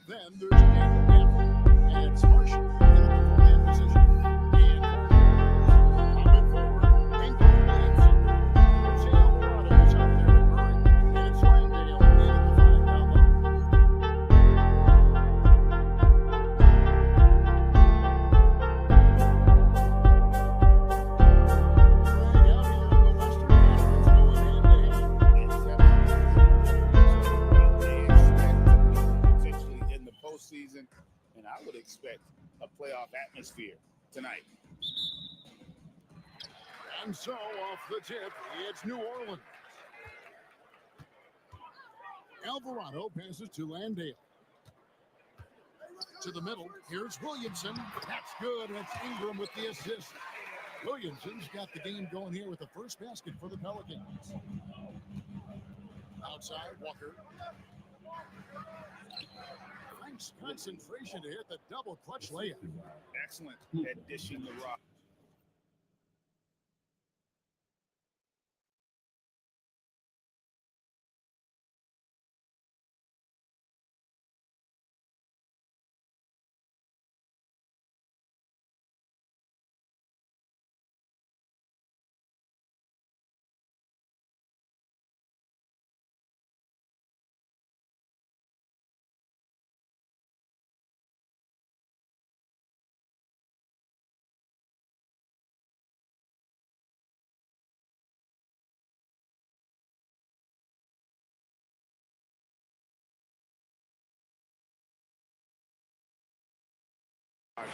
Then there's Daniel Gafford, and it's Marshall in the four-man position. And popping forward, Ingram Williamson. Jose Alvarado is out there with Murray, and it's Landale in at the 5 down low. Season, and I would expect a playoff atmosphere tonight. And so off the tip, it's New Orleans. Alvarado passes to Landale. To the middle, here's Williamson. That's good, and it's Ingram with the assist. Williamson's got the game going here with the first basket for the Pelicans. Outside, Walker. Nice concentration to hit the double clutch layup. Excellent at dishing the rock.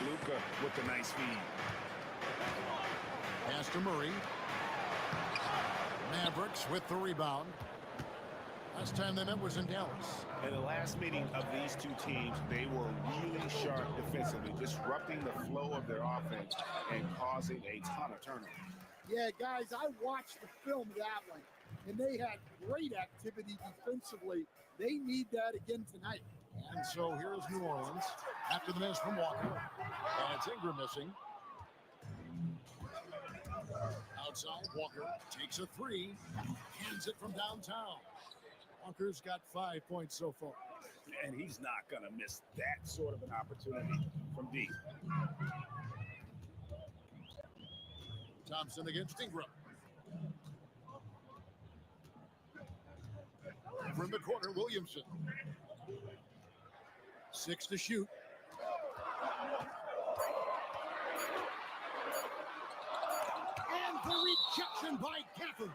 Luka with the nice feed. Pass to Murray. Mavericks with the rebound. Last time they met was in Dallas. In the last meeting of these two teams, they were really sharp defensively, disrupting the flow of their offense and causing a ton of turnovers. Yeah, guys, I watched the film of that one, and they had great activity defensively. They need that again tonight. And so here's New Orleans after the miss from Walker. And it's Ingram missing. Outside, Walker takes a three, hands it from downtown. Walker's got 5 points so far. And he's not going to miss that sort of an opportunity from deep. Thompson against Ingram. Over in the corner, Williamson. 6 to shoot. And the rejection by Gafford.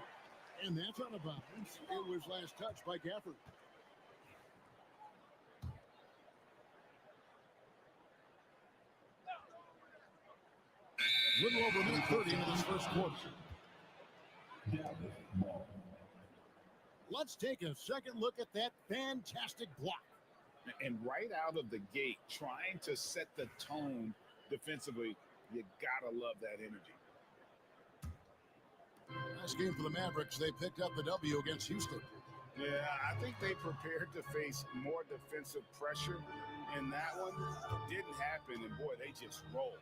And that's out of bounds. It was last touched by Gafford. Little over a minute 30 into this first quarter. Let's take a second look at that fantastic block. And right out of the gate, trying to set the tone defensively, you gotta love that energy. Last game for the Mavericks, they picked up the W against Houston. Yeah, I think they prepared to face more defensive pressure, and that one didn't happen, and boy, they just rolled.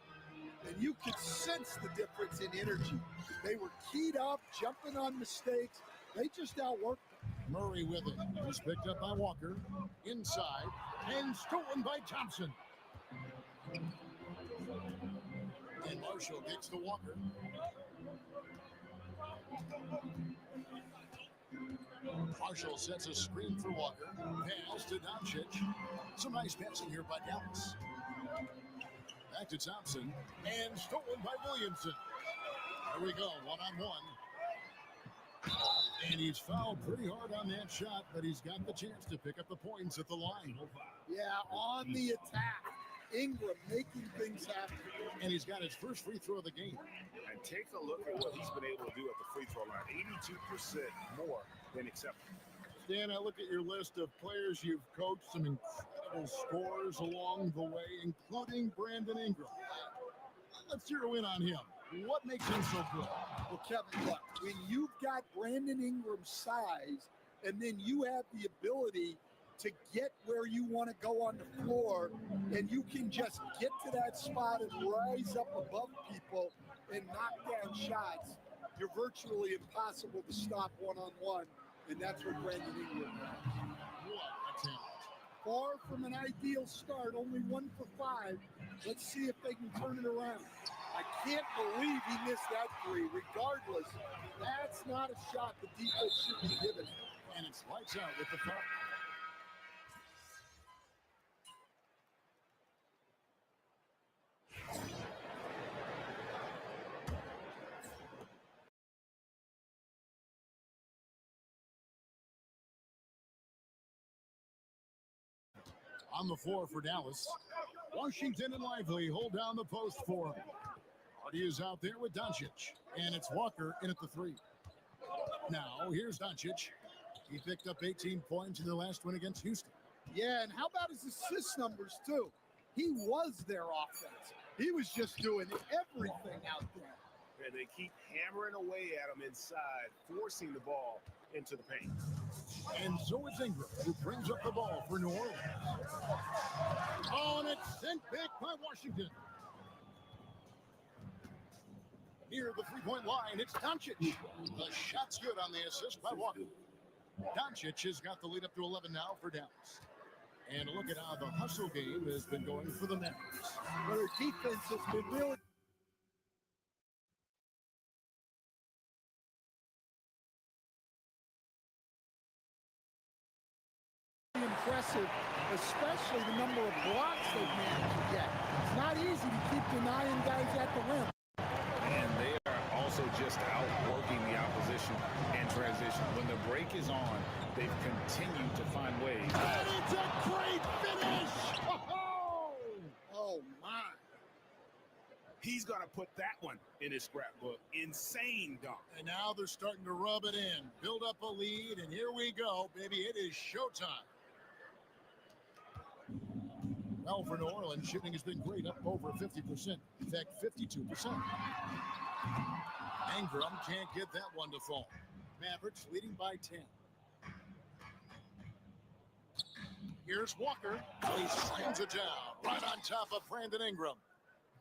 And you could sense the difference in energy. They were keyed up, jumping on mistakes. They just outworked them. Murray with it. It was picked up by Walker. Inside. And stolen by Thompson. And Marshall gets to Walker. Marshall sets a screen for Walker. Pass to Doncic. Some nice passing here by Dallas. Back to Thompson. And stolen by Williamson. Here we go. One-on-one. And he's fouled pretty hard on that shot, but he's got the chance to pick up the points at the line. Yeah, on the attack. Ingram making things happen. And he's got his first free throw of the game. And take a look at what he's been able to do at the free throw line. 82% more than acceptable. Dan, I look at your list of players you've coached, some incredible scorers along the way, including Brandon Ingram. Let's zero in on him. What makes him so good? Well, Kevin, look, when you've got Brandon Ingram's size, and then you have the ability to get where you want to go on the floor, and you can just get to that spot and rise up above people and knock down shots, you're virtually impossible to stop one-on-one, and that's what Brandon Ingram has. What a talent. far from an ideal start, only 1 for 5. Let's see if they can turn it around. I can't believe he missed that three. Regardless, that's not a shot the defense should be giving. And it's lights out with the foul. On the floor for Dallas. Washington and Lively hold down the post for him. Hardy is out there with Doncic. And it's Walker in at the 3. Now, here's Doncic. He picked up 18 points in the last win against Houston. Yeah, and how about his assist numbers, too? He was their offense. He was just doing everything out there. And they keep hammering away at him inside, forcing the ball into the paint. And so it's Ingram who brings up the ball for New Orleans. Oh, and it's sent back by Washington. Near the three-point line, it's Doncic. The shot's good on the assist by Walker. Doncic has got the lead up to 11 now for Dallas. And look at how the hustle game has been going for the Mavericks. Their defense has been really impressive, especially the number of blocks they've managed to get. It's not easy to keep denying guys at the rim. And they are also just outworking the opposition in transition. When the break is on, they've continued to find ways. And it's a great finish! Oh, my. He's going to put that one in his scrapbook. Insane dunk. And now they're starting to rub it in, build up a lead, and here we go, baby. It is showtime. Well, for New Orleans, shooting has been great, up over 50%. In fact, 52%. Ingram can't get that one to fall. Mavericks leading by 10. Here's Walker. He slams it down right on top of Brandon Ingram.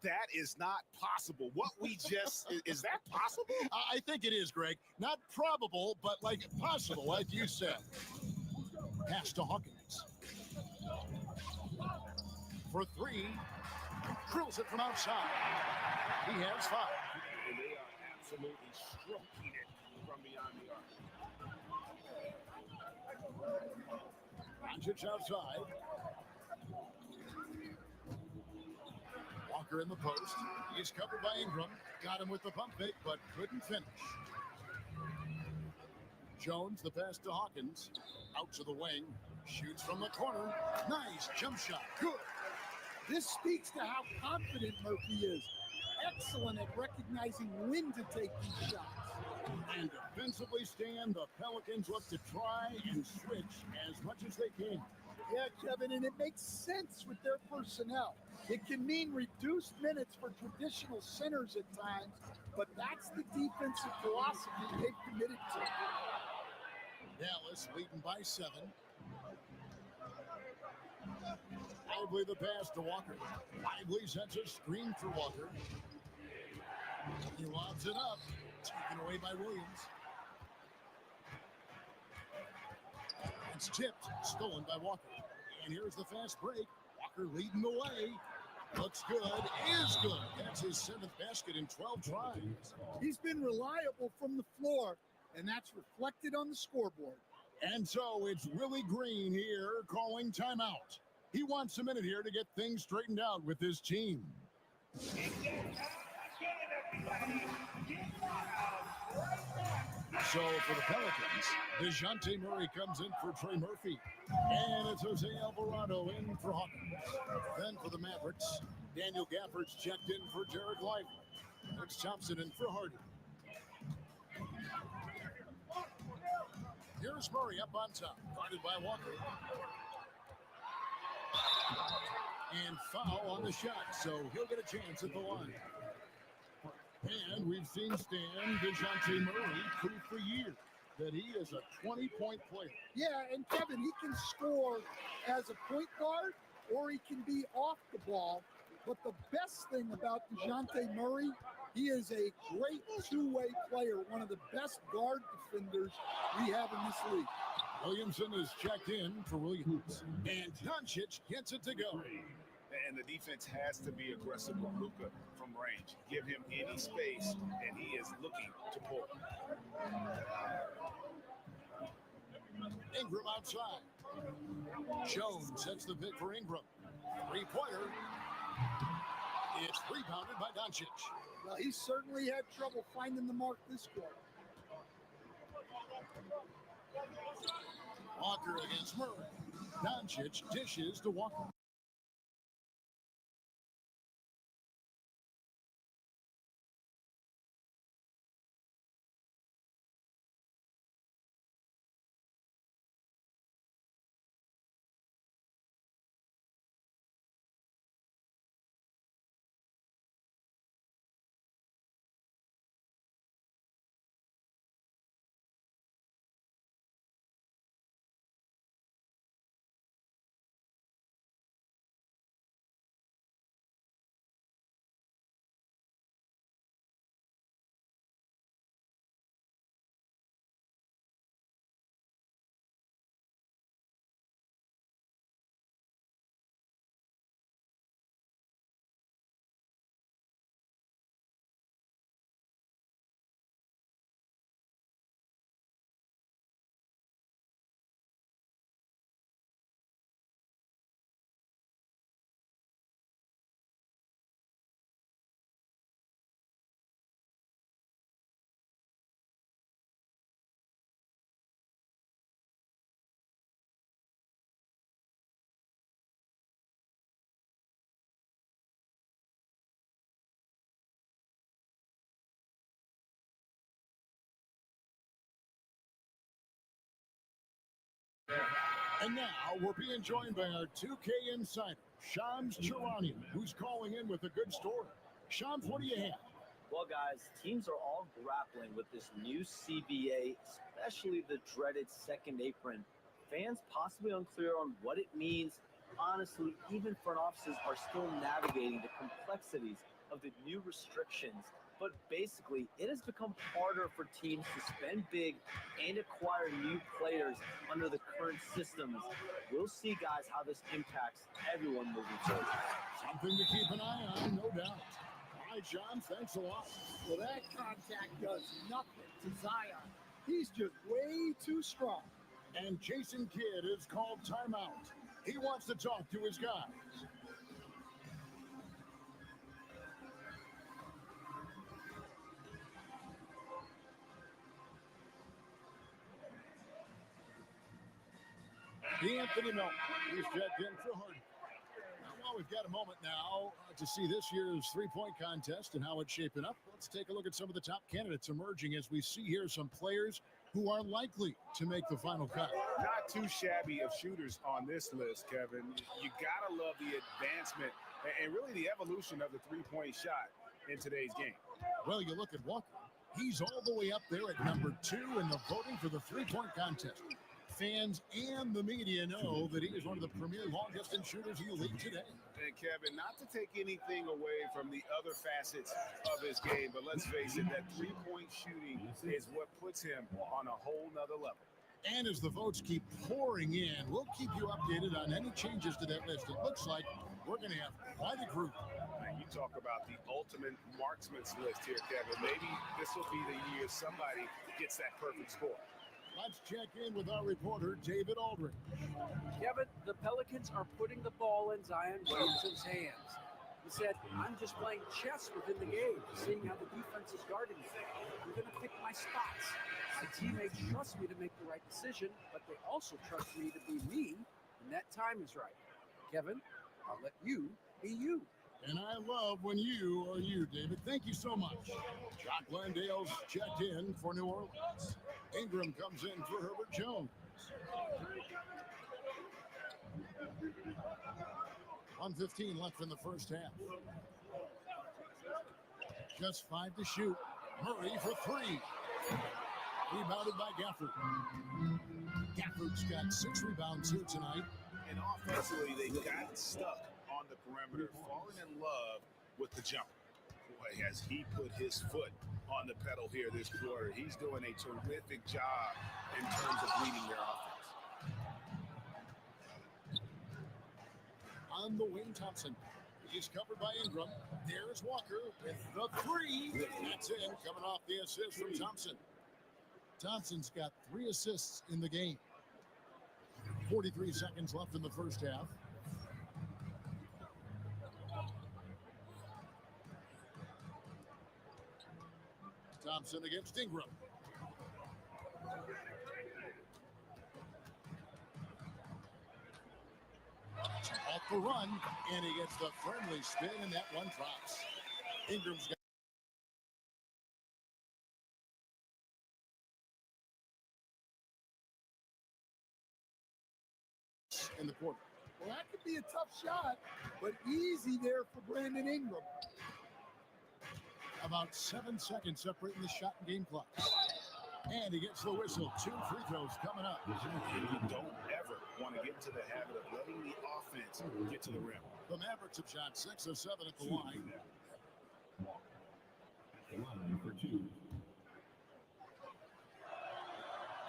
That is not possible. What we just, is that possible? I think it is, Greg. Not probable, but like possible, like you said. Pass to Hawkins. For 3. Drills it from outside. He has 5. And they are absolutely stroking it from beyond the arc. Doncic outside. Walker in the post. He's covered by Ingram. Got him with the pump fake, but couldn't finish. Jones, the pass to Hawkins. Out to the wing. Shoots from the corner. Nice jump shot. Good. This speaks to how confident Murphy is. Excellent at recognizing when to take these shots. And defensively stand, the Pelicans look to try and switch as much as they can. Yeah, Kevin, and it makes sense with their personnel. It can mean reduced minutes for traditional centers at times, but that's the defensive philosophy they've committed to. Dallas leading by 7. Lively the pass to Walker. Lively sets a screen for Walker. He lobs it up. Taken away by Williams. It's tipped. Stolen by Walker. And here's the fast break. Walker leading the way. Looks good. Is good. That's his 7th basket in 12 tries. He's been reliable from the floor, and that's reflected on the scoreboard. And so it's Willie Green here calling timeout. He wants a minute here to get things straightened out with his team. So for the Pelicans, DeJounte Murray comes in for Trey Murphy. And it's Jose Alvarado in for Hawkins. Then for the Mavericks, Daniel Gafford's checked in for Jared Lively. It's Thompson in for Hardy. Here's Murray up on top, guarded by Walker. And foul on the shot, so he'll get a chance at the line. And we've seen Stan DeJounte Murray prove for years that he is a 20-point player. Yeah, and Kevin, he can score as a point guard or he can be off the ball. But the best thing about DeJounte Murray, he is a great two-way player, one of the best guard defenders we have in this league. Williamson is checked in for Williams. And Doncic gets it to go. And the defense has to be aggressive with Luka from range. Give him any space, and he is looking to pull. Ingram outside. Jones sets the pick for Ingram. Three-pointer. It's rebounded by Doncic. Well, he certainly had trouble finding the mark this quarter. Walker against Murray. Doncic dishes to Walker. And now we're being joined by our 2K insider, Shams Charania, who's calling in with a good story. Shams, what do you have? Well, guys, teams are all grappling with this new CBA, especially the dreaded second apron. Fans possibly unclear on what it means. Honestly, even front offices are still navigating the complexities of the new restrictions. But basically, it has become harder for teams to spend big and acquire new players under the current systems. We'll see, guys, how this impacts everyone moving forward. Something to keep an eye on, no doubt. All right, Sean, thanks a lot. Well, that contact does nothing to Zion. He's just way too strong. And Jason Kidd is called timeout. He wants to talk to his guys. Anthony Melton, he's checked in for Harden. Well, we've got a moment now to see this year's three-point contest and how it's shaping up. Let's take a look at some of the top candidates emerging as we see here some players who are likely to make the final cut. Not too shabby of shooters on this list, Kevin. You gotta love the advancement and really the evolution of the three-point shot in today's game. Well, you look at Walker. He's all the way up there at number 2 in the voting for the three-point contest. Fans and the media know that he is one of the premier long-distance shooters in the league today. And Kevin, not to take anything away from the other facets of his game, but let's face it, that three-point shooting is what puts him on a whole nother level. And as the votes keep pouring in, we'll keep you updated on any changes to that list. It looks like we're going to have quite a group. Man, you talk about the ultimate marksman's list here, Kevin. Maybe this will be the year somebody gets that perfect score. Let's check in with our reporter, David Aldridge. Kevin, the Pelicans are putting the ball in Zion Williamson's hands. He said, I'm just playing chess within the game, seeing how the defense is guarding me. I'm going to pick my spots. My teammates trust me to make the right decision, but they also trust me to be me when that time is right. Kevin, I'll let you be you. And I love when you are you, David. Thank you so much. Jock Landale's checked in for New Orleans. Ingram comes in for Herbert Jones. 1:15 left in the first half. Just 5 to shoot. Murray for 3. Rebounded by Gafford. Gafford's got 6 rebounds here tonight. And offensively, they got stuck on the perimeter, falling in love with the jumper. Boy, has he put his foot on the pedal here this quarter. He's doing a terrific job in terms of leading their offense. on the Wayne Thompson. He's covered by Ingram. There's Walker with the three. That's in, coming off the assist from Thompson. Thompson's got 3 assists in the game. 43 seconds left in the first half. Thompson against Ingram. Off the run, and he gets the friendly spin, and that one drops. Ingram's got in the quarter. Well, that could be a tough shot, but easy there for Brandon Ingram. About 7 seconds separating the shot and game clock. And he gets the whistle. 2 free throws coming up. You don't ever want to get into the habit of letting the offense get to the rim. The Mavericks have shot 6 of 7 at the line.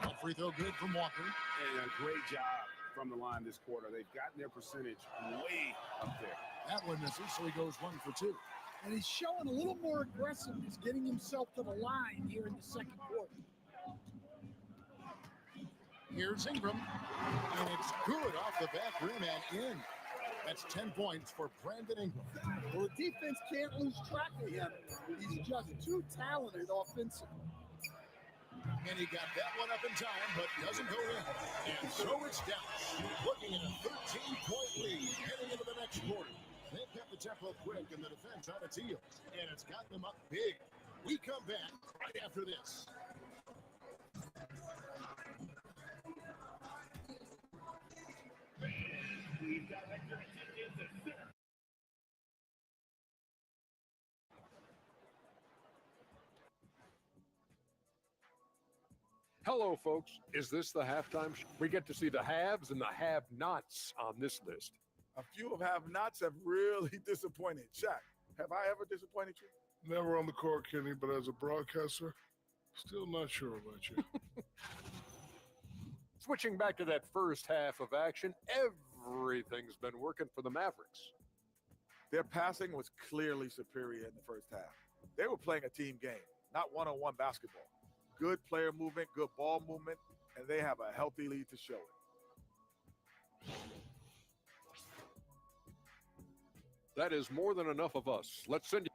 One free throw good from Walker. And a great job from the line this quarter. They've gotten their percentage way up there. That one misses, so he goes 1 for 2. And he's showing a little more aggressiveness, getting himself to the line here in the second quarter. Here's Ingram, and it's good off the back rim and in. That's 10 points for Brandon Ingram. Well, the defense can't lose track of him. He's just too talented offensively. And he got that one up in time, but doesn't go in. And so it's Dallas, looking at a 13-point lead heading into the next quarter. They've kept the tempo quick and the defense on its heels, and it's gotten them up big. We come back right after this. Hello, folks. Is this the halftime show? We get to see the haves and the have-nots on this list. A few of have-nots have really disappointed. Shaq, have I ever disappointed you? Never on the court, Kenny, but as a broadcaster, still not sure about you. Switching back to that first half of action, everything's been working for the Mavericks. Their passing was clearly superior in the first half. They were playing a team game, not one-on-one basketball. Good player movement, good ball movement, and they have a healthy lead to show it. That is more than enough of us. Let's send you.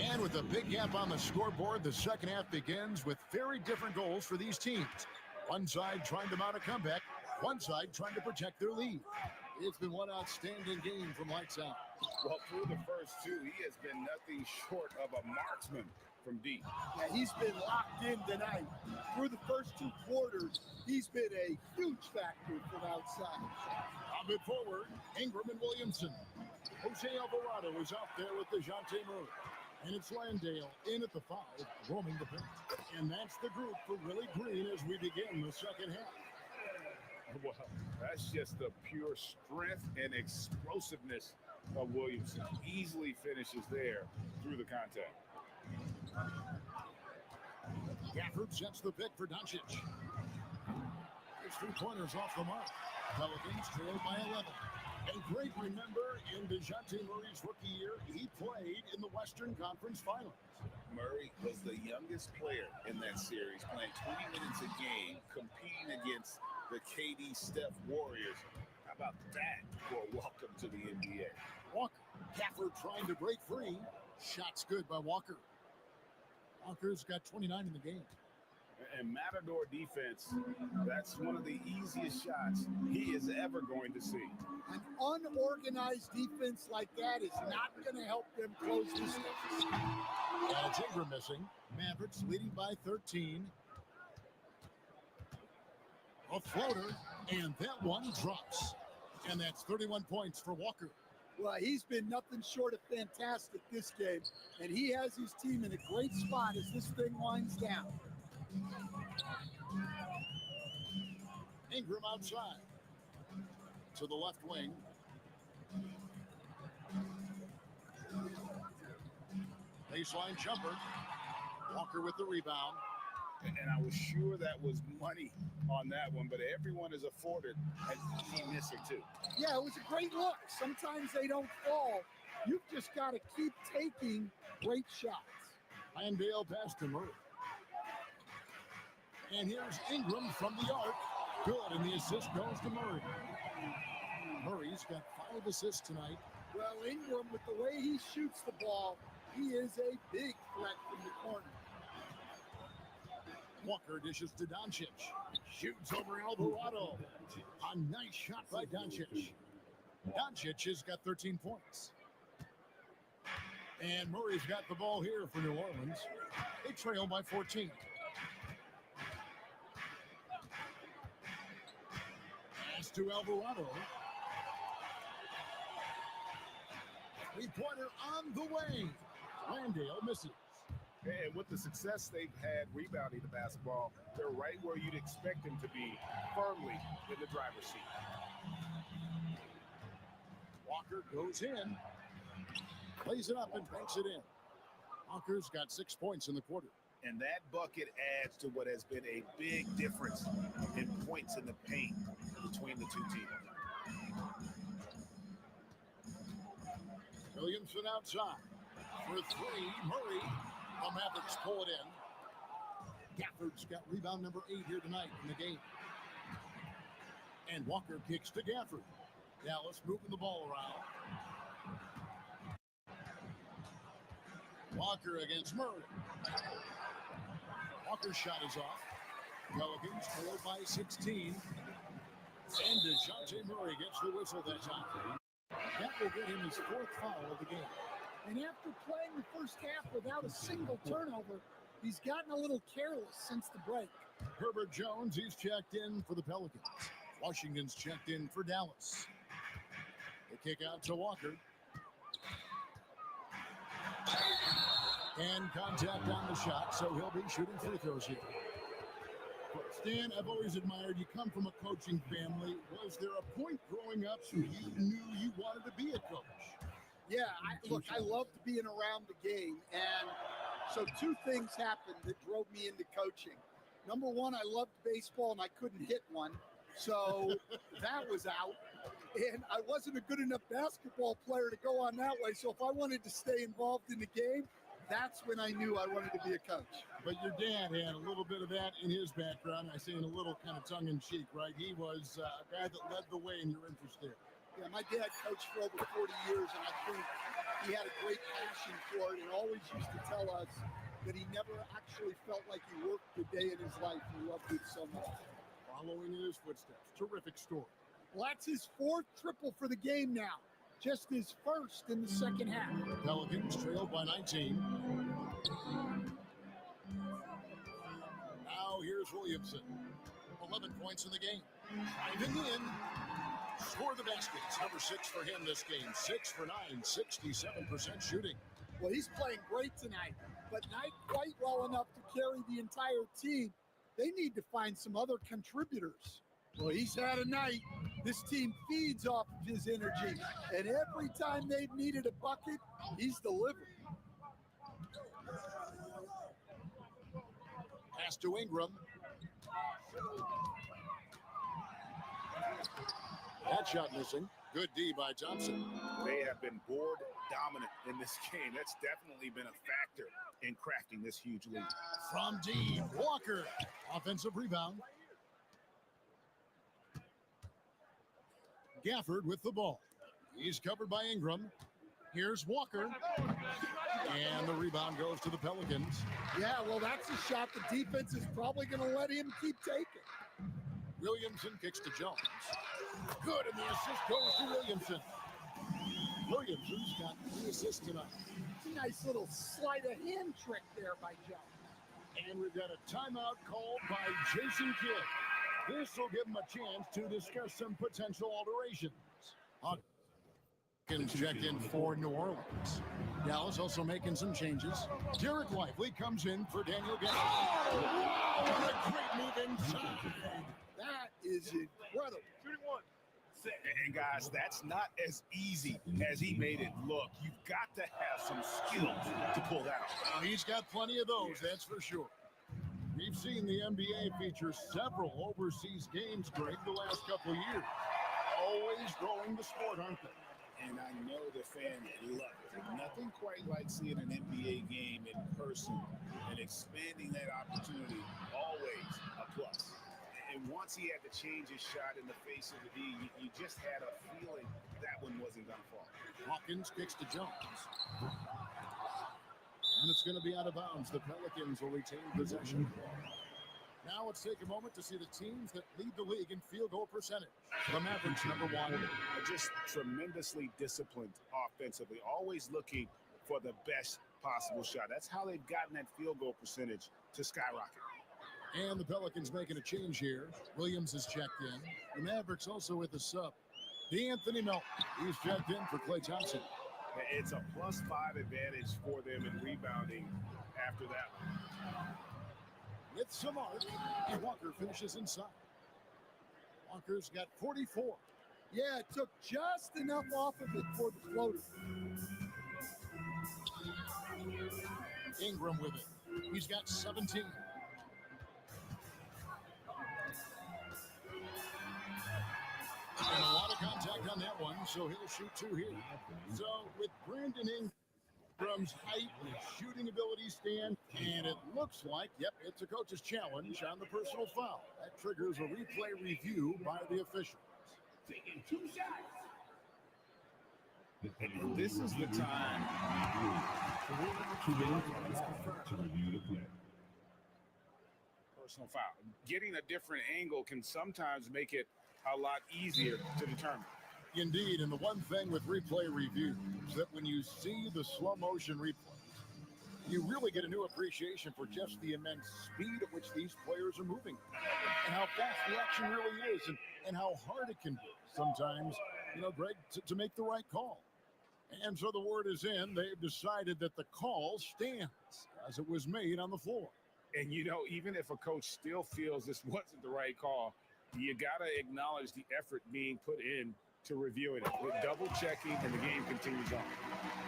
And with a big gap on the scoreboard, the second half begins with very different goals for these teams. One side trying to mount a comeback, one side trying to protect their lead. It's been one outstanding game from Lights Out. Well, through the first 2, he has been nothing short of a marksman from deep. Yeah, he's been locked in tonight. Through the first 2 quarters, he's been a huge factor from outside. On mid forward, Ingram and Williamson. Jose Alvarado is out there with DeJounte Murray. And it's Landale in at the 5, roaming the paint. And that's the group for Willie Green as we begin the second half. Well, that's just the pure strength and explosiveness of Williamson. Easily finishes there through the contact. Gafford sets the pick for Doncic. His 3 pointers off the mark. Pelicans trail by 11. And great, remember, in DeJounte Murray's rookie year, he played in the Western Conference Finals. Murray was the youngest player in that series, playing 20 minutes a game, competing against the KD Steph Warriors. How about that for a welcome to the NBA? Walker, Gafford trying to break free. Shots good by Walker. Walker's got 29 in the game. And Matador defense, that's one of the easiest shots he is ever going to see. An unorganized defense like that is not going to help them close this game. And Ingram missing. Mavericks leading by 13. A floater, and that one drops. And that's 31 points for Walker. Well, he's been nothing short of fantastic this game, and he has his team in a great spot as this thing winds down. Ingram outside to the left wing. Baseline jumper. Walker with the rebound. And I was sure that was money on that one, but everyone is afforded an easy misser too. Yeah, it was a great look. Sometimes they don't fall. You've just got to keep taking great shots. Landale pass to Murray. And here's Ingram from the arc. Good, and the assist goes to Murray. Murray's got 5 assists tonight. Well, Ingram, with the way he shoots the ball, he is a big threat from the corner. Walker dishes to Doncic. Shoots over Alvarado. A nice shot by Doncic. Doncic has got 13 points. And Murray's got the ball here for New Orleans. They trail by 14. Pass to Alvarado. Three-pointer on the way. Landale misses. And with the success they've had rebounding the basketball, they're right where you'd expect them to be, firmly in the driver's seat. Walker goes in, plays it up and banks it in. Walker's got 6 points in the quarter. And that bucket adds to what has been a big difference in points in the paint between the two teams. Williamson outside for 3. Murray. The Mavericks pull it in. Gafford's got rebound number 8 here tonight in the game. And Walker kicks to Gafford. Dallas moving the ball around. Walker against Murray. Walker's shot is off. Pelicans trail by 16. And DeJounte Murray gets the whistle that time. That will get him his 4th foul of the game. And after playing the first half without a single turnover, he's gotten a little careless since the break. Herbert Jones, he's checked in for the Pelicans. Washington's checked in for Dallas. They kick out to Walker. And contact on the shot, so he'll be shooting free throws here. Stan, I've always admired you. Come from a coaching family. Was there a point growing up where you knew you wanted to be a coach? Yeah, I loved being around the game. And so 2 things happened that drove me into coaching. Number 1, I loved baseball and I couldn't hit one. So that was out. And I wasn't a good enough basketball player to go on that way. So if I wanted to stay involved in the game, that's when I knew I wanted to be a coach. But your dad had a little bit of that in his background. I say in a little kind of tongue-in-cheek, right? He was a guy that led the way in your interest there. Yeah, my dad coached for over 40 years, and I think he had a great passion for it and always used to tell us that he never actually felt like he worked a day in his life. He loved it so much. Following in his footsteps. Terrific story. Well, that's his 4th triple for the game now. Just his 1st in the second half. Pelicans trail by 19. Now here's Williamson. 11 points in the game. Driving in. Score the baskets. Number 6 for him this game. 6 for 9. 67% shooting. Well, he's playing great tonight, but not quite well enough to carry the entire team. They need to find some other contributors. Well, he's had a night. This team feeds off of his energy, and every time they've needed a bucket, he's delivered. Pass to Ingram. That shot missing. Good D by Thompson. They have been board dominant in this game. That's definitely been a factor in crafting this huge lead. From deep, Walker. Offensive rebound. Gafford with the ball. He's covered by Ingram. Here's Walker. And the rebound goes to the Pelicans. Yeah, well, that's a shot the defense is probably going to let him keep taking. Williamson kicks to Jones. Good, and the assist goes to Williamson. Williamson's got 3 assists tonight. It's a nice little sleight of hand trick there by Jones. And we've got a timeout called by Jason Kidd. This will give him a chance to discuss some potential alterations. Hawkins checked in for New Orleans. Dallas also making some changes. Derek Lively comes in for Daniel Gafford. Oh, wow, what a great move inside. That is incredible. Shooting 1. And guys, that's not as easy as he made it look. You've got to have some skills to pull that off. Well, he's got plenty of those, that's for sure. We've seen the NBA feature several overseas games, Greg, the last couple of years. Always growing the sport, aren't they? And I know the fans love it. Nothing quite like seeing an NBA game in person and expanding that opportunity, always a plus. And once he had to change his shot in the face of the D, you just had a feeling that one wasn't going to fall. Hawkins kicks to Jones. And it's going to be out of bounds. The Pelicans will retain possession. Now let's take a moment to see the teams that lead the league in field goal percentage. The Mavericks, number 1. Just tremendously disciplined offensively, always looking for the best possible shot. That's how they've gotten that field goal percentage to skyrocket. And the Pelicans making a change here. Williams is checked in. The Mavericks also with the sub. D'Anthony Melton. He's checked in for Klay Thompson. It's a +5 advantage for them in rebounding after that one. With some arc, and Walker finishes inside. Walker's got 44. Yeah, it took just enough off of it for the floater. Ingram with it. He's got 17. And a lot of contact on that one, so he'll shoot 2 here. So with Brandon Ingram's height and his shooting ability stand, and it looks like, yep, it's a coach's challenge on the personal foul. That triggers a replay review by the officials. Taking 2 shots. And this is the time. Personal foul. Getting a different angle can sometimes make it a lot easier to determine. Indeed, and the one thing with replay review is that when you see the slow motion replays, you really get a new appreciation for just the immense speed at which these players are moving and how fast the action really is and how hard it can be sometimes, Greg, to make the right call. And so the word is in. They've decided that the call stands as it was made on the floor. And, even if a coach still feels this wasn't the right call, you got to acknowledge the effort being put in to reviewing it. With double checking, and the game continues on.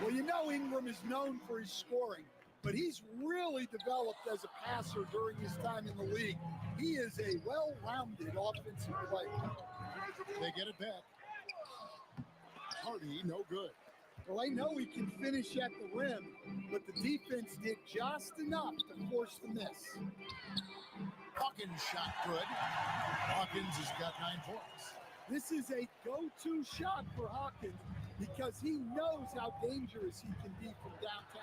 Well, Ingram is known for his scoring, but he's really developed as a passer during his time in the league. He is a well-rounded offensive player. They get it back. Hardy, no good. Well, I know he can finish at the rim, but the defense did just enough to force the miss. Hawkins shot good. Hawkins has got 9 points. This is a go-to shot for Hawkins because he knows how dangerous he can be from downtown.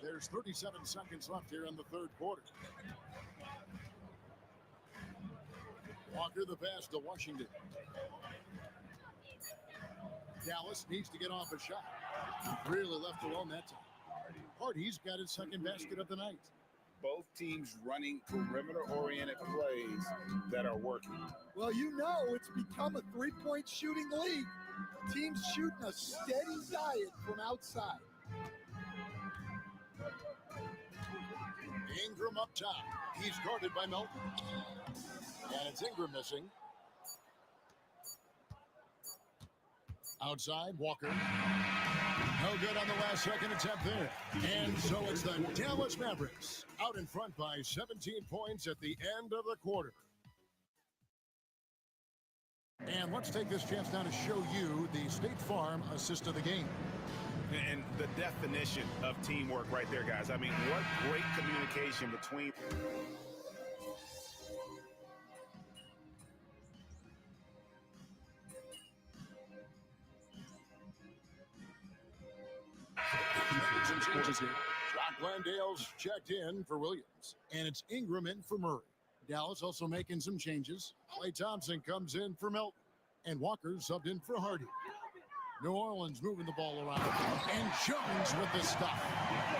There's 37 seconds left here in the third quarter. Walker the pass to Washington. Dallas needs to get off a shot. Really left alone that time. Hardy's got his second basket of the night. Both teams running perimeter-oriented plays that are working. Well, it's become a three-point shooting league. Teams shooting a steady diet from outside. Ingram up top. He's guarded by Melton. And it's Ingram missing. Outside, Walker. No good on the last second attempt there. And so it's the Dallas Mavericks out in front by 17 points at the end of the quarter. And let's take this chance now to show you the State Farm assist of the game. And the definition of teamwork right there, guys. I mean, what great communication between... Some changes here. Jock Landale's checked in for Williams, and it's Ingram in for Murray. Dallas also making some changes. Klay Thompson comes in for Melton, and Walker subbed in for Hardy. New Orleans moving the ball around, and Jones with the stuff.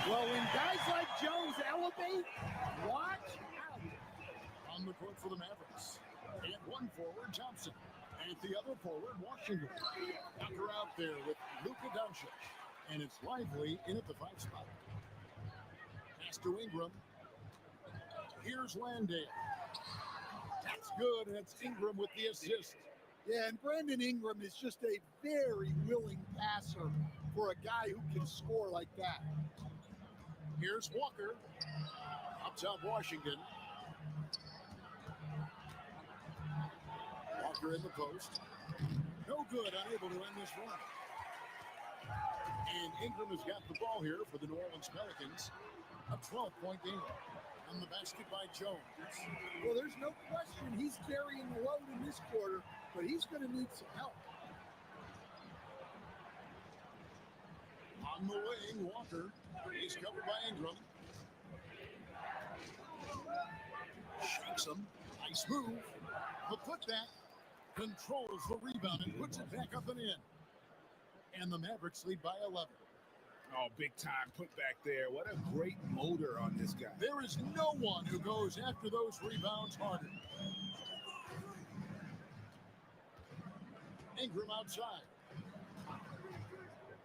Well, when guys like Jones elevate, watch out. On the court for the Mavericks, and one forward, Thompson, and the other forward, Washington. Walker out there with Luka Doncic. And it's Lively in at the 5 spot. Pass to Ingram. Here's Landale. It's good, and it's Ingram with the assist. Yeah, and Brandon Ingram is just a very willing passer for a guy who can score like that. Here's Walker. Up top, Washington. Walker in the post. No good, unable to end this run. And Ingram has got the ball here for the New Orleans Pelicans. A 12-point game. On the basket by Jones. Well, there's no question he's carrying the load in this quarter, but he's going to need some help. On the wing, Walker. He's covered by Ingram. Shoots him. Nice move. The putback controls the rebound and puts it back up and in. And the Mavericks lead by 11. Oh, big time put back there. What a great motor on this guy. There is no one who goes after those rebounds harder. Ingram outside.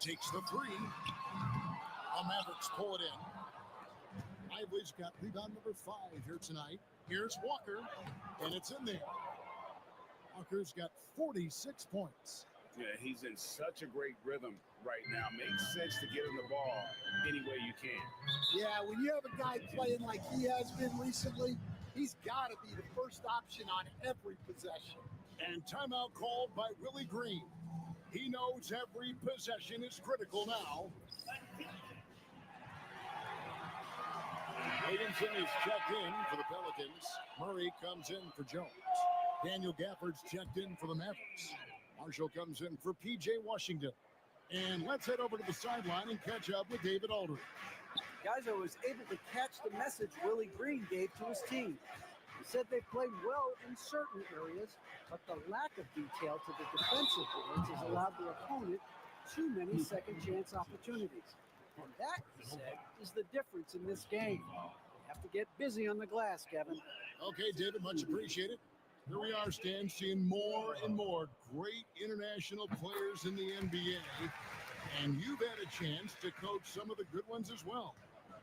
Takes the three. The Mavericks pull it in. Lively's got rebound number 5 here tonight. Here's Walker, and it's in there. Walker's got 46 points. Yeah, he's in such a great rhythm right now. Makes sense to get him the ball any way you can. Yeah, when you have a guy playing like he has been recently, he's got to be the first option on every possession. And timeout called by Willie Green. He knows every possession is critical now. Williamson is checked in for the Pelicans. Murray comes in for Jones. Daniel Gafford's checked in for the Mavericks. Marshall comes in for P.J. Washington. And let's head over to the sideline and catch up with David Aldridge. Guys, I was able to catch the message Willie Green gave to his team. He said they played well in certain areas, but the lack of detail to the defensive boards has allowed their opponent too many second chance opportunities. And that, he said, is the difference in this game. You have to get busy on the glass, Kevin. Okay, David, much appreciated. Here we are, Stan, seeing more and more great international players in the NBA. And you've had a chance to coach some of the good ones as well.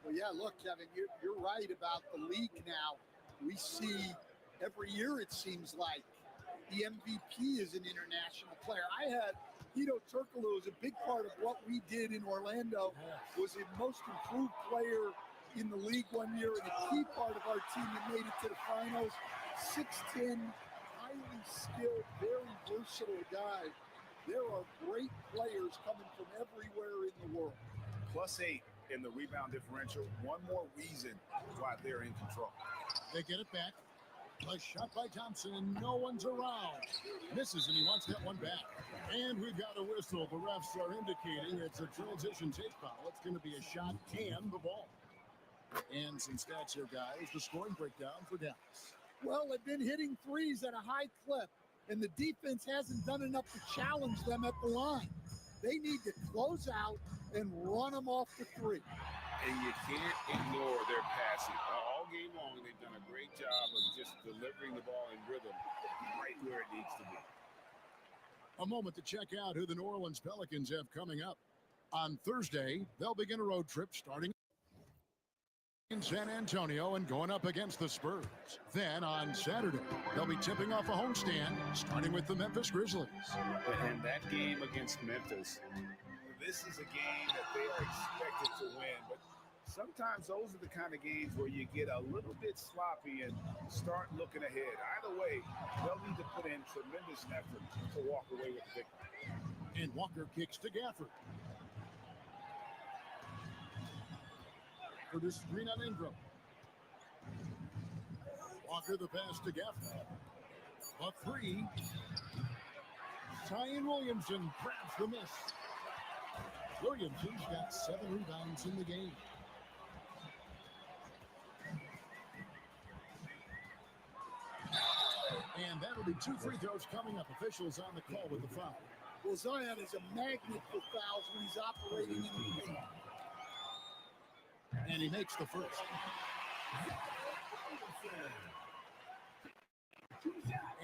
Well, yeah, look, Kevin, you're right about the league now. We see every year, it seems like, the MVP is an international player. I had Hedo Turkoglu, was a big part of what we did in Orlando, was the most improved player in the league one year and a key part of our team that made it to the finals. 6'10", highly skilled, very versatile guy. There are great players coming from everywhere in the world. +8 in the rebound differential. One more reason why they're in control. They get it back. A shot by Thompson, and no one's around. Misses, and he wants that one back. And we've got a whistle. The refs are indicating it's a transition take foul. It's going to be a shot and the ball. And some stats here, guys. The scoring breakdown for Dallas. Well, they've been hitting threes at a high clip, and the defense hasn't done enough to challenge them at the line. They need to close out and run them off the three. And you can't ignore their passing. All game long, they've done a great job of just delivering the ball in rhythm right where it needs to be. A moment to check out who the New Orleans Pelicans have coming up. On Thursday, they'll begin a road trip starting in San Antonio and going up against the Spurs. Then on Saturday, they'll be tipping off a homestand, starting with the Memphis Grizzlies. And that game against Memphis, this is a game that they are expected to win, but sometimes those are the kind of games where you get a little bit sloppy and start looking ahead. Either way, they'll need to put in tremendous effort to walk away with the victory. And Walker kicks to Gafford. For the screen on Ingram. Walker the pass to Gafford. A three. Zion Williamson grabs the miss. Williamson's got 7 rebounds in the game. And that'll be 2 free throws coming up. Officials on the call with the foul. Well, Zion is a magnet for fouls when he's operating in the paint. And he makes the first.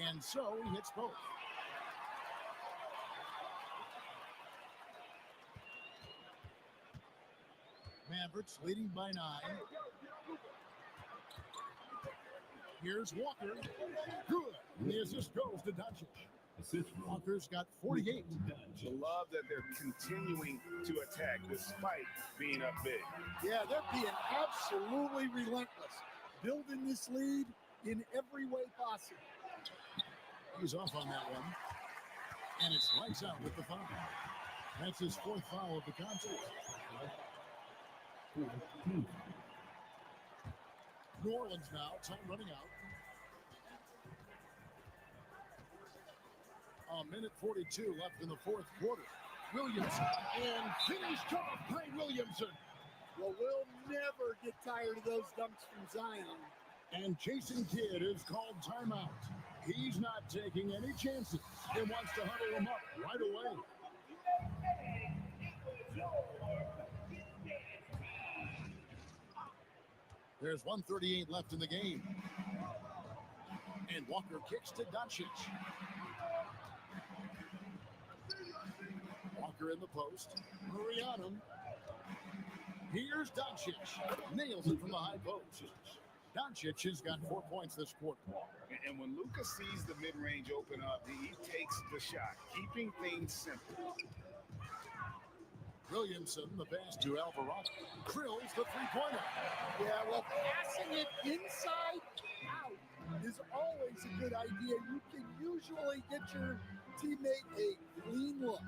And so he hits both. Mavericks leading by 9. Here's Walker. Good. And the assist goes to Doncic. Walker's got 48. I love that they're continuing to attack despite being up big. Yeah, they're being absolutely relentless, building this lead in every way possible. He's off on that one. And it's lights out with the foul. That's his fourth foul of the contest. New Orleans now, time running out. A minute 42 left in the fourth quarter. Williamson, and finished off by Williamson. Well, we'll never get tired of those dunks from Zion. And Jason Kidd is called timeout. He's not taking any chances. He wants to huddle him up right away. There's 1:38 left in the game. And Walker kicks to Doncic. Walker in the post. Murray on him. Here's Doncic. Nails it from the high post. Doncic has got 4 points this quarter. And when Luka sees the mid-range open up, he takes the shot, keeping things simple. Williamson, the pass to Alvarado. Drills the three-pointer. Yeah, well, passing it inside out is always a good idea. You can usually get your teammate a clean look.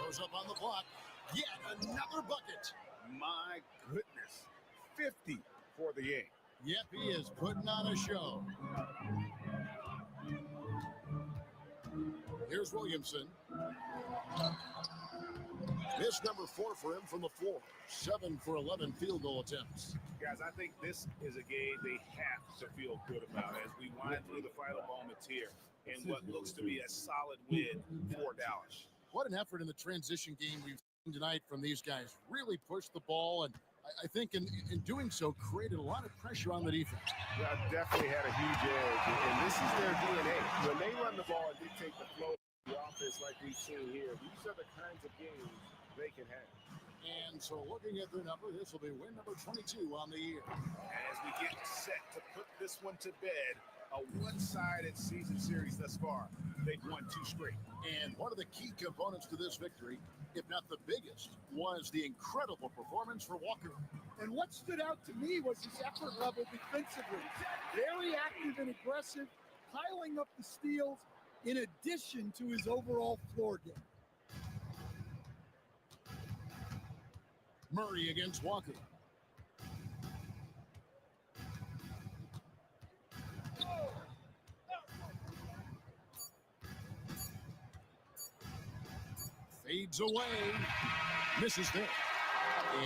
Goes up on the block. Yet another bucket. My goodness. 50 for the game. Yep, he is putting on a show. Here's Williamson. Miss number 4 for him from the floor. 7 for 11 field goal attempts. Guys, I think this is a game they have to feel good about as we wind through the final moments here in what looks to be a solid win for Dallas. What an effort in the transition game we've seen tonight from these guys. Really pushed the ball, and I think in doing so created a lot of pressure on the defense. Yeah, definitely had a huge edge, and this is their DNA. When they run the ball and dictate the flow of the offense like we've seen here, these are the kinds of games they can have. And so looking at their number, this will be win number 22 on the year. As we get set to put this one to bed, a one-sided season series thus far. They've won 2 straight. And one of the key components to this victory, if not the biggest, was the incredible performance for Walker. And what stood out to me was his effort level defensively. Very active and aggressive, piling up the steals in addition to his overall floor game. Murray against Walker. Fades away. Misses there.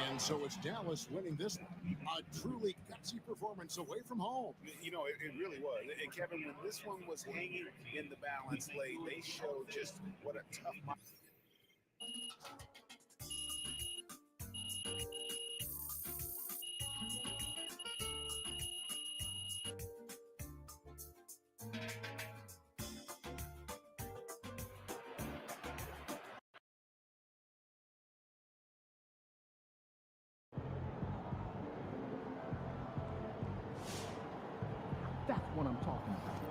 And so it's Dallas winning this one. A truly gutsy performance away from home. You know, it really was. And Kevin, when this one was hanging in the balance late, they showed just what a tough. That's what I'm talking about.